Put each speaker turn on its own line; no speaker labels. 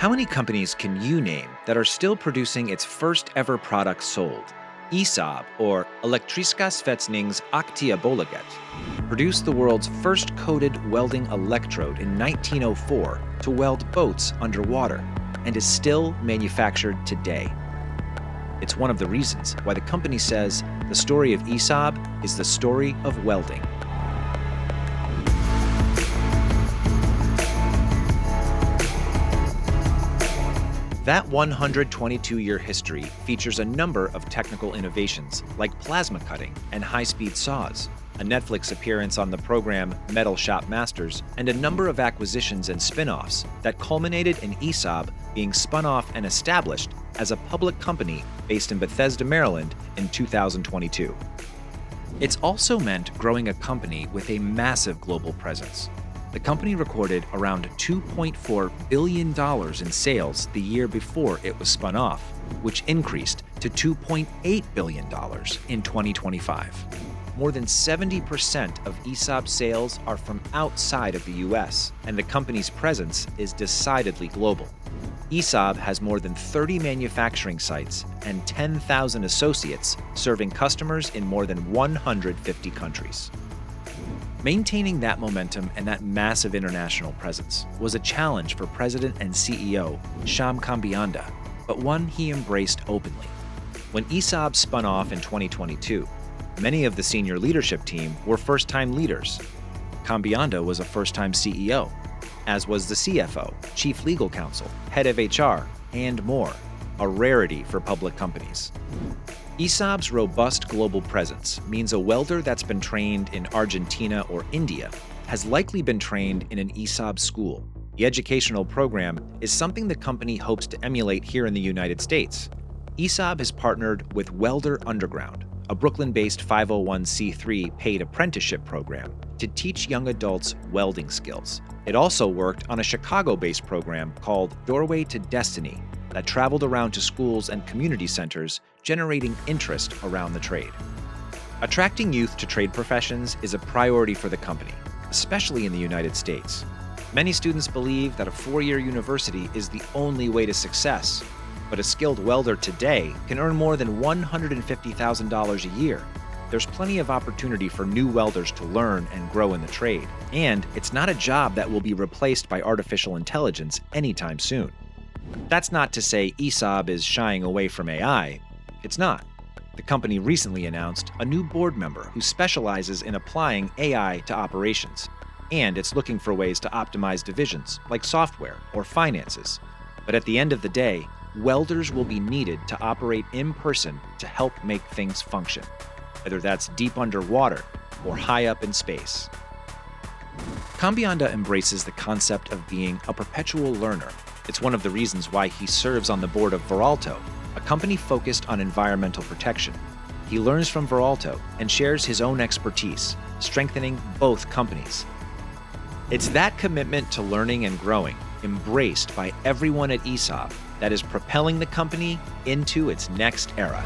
How many companies can you name that are still producing its first ever product sold? ESAB, or Elektriska Svetsningsaktiebolaget, produced the world's first coated welding electrode in 1904 to weld boats underwater, and is still manufactured today. It's one of the reasons why the company says the story of ESAB is the story of welding. That 122-year history features a number of technical innovations like plasma cutting and high-speed saws, a Netflix appearance on the program Metal Shop Masters, and a number of acquisitions and spin-offs that culminated in ESAB being spun off and established as a public company based in Bethesda, Maryland in 2022. It's also meant growing a company with a massive global presence. The company recorded around $2.4 billion in sales the year before it was spun off, which increased to $2.8 billion in 2025. More than 70% of ESAB sales are from outside of the US, and the company's presence is decidedly global. ESAB has more than 30 manufacturing sites and 10,000 associates serving customers in more than 150 countries. Maintaining that momentum and that massive international presence was a challenge for President and CEO Sham Kambianda, but one he embraced openly. When ESAB spun off in 2022, many of the senior leadership team were first-time leaders. Kambianda was a first-time CEO, as was the CFO, Chief Legal Counsel, Head of HR, and more, a rarity for public companies. ESAB's robust global presence means a welder that's been trained in Argentina or India has likely been trained in an ESAB school. The educational program is something the company hopes to emulate here in the United States. ESAB has partnered with Welder Underground, a Brooklyn-based 501c3 paid apprenticeship program, to teach young adults welding skills. It also worked on a Chicago-based program called Doorway to Destiny that traveled around to schools and community centers, generating interest around the trade. Attracting youth to trade professions is a priority for the company, especially in the United States. Many students believe that a four-year university is the only way to success, but a skilled welder today can earn more than $150,000 a year. There's plenty of opportunity for new welders to learn and grow in the trade, and it's not a job that will be replaced by artificial intelligence anytime soon. That's not to say ESAB is shying away from AI. It's not. The company recently announced a new board member who specializes in applying AI to operations, and it's looking for ways to optimize divisions like software or finances. But at the end of the day, welders will be needed to operate in person to help make things function, whether that's deep underwater or high up in space. Kambianda embraces the concept of being a perpetual learner. It's one of the reasons why he serves on the board of Veralto, a company focused on environmental protection. He learns from Veralto and shares his own expertise, strengthening both companies. It's that commitment to learning and growing, embraced by everyone at ESAB, that is propelling the company into its next era.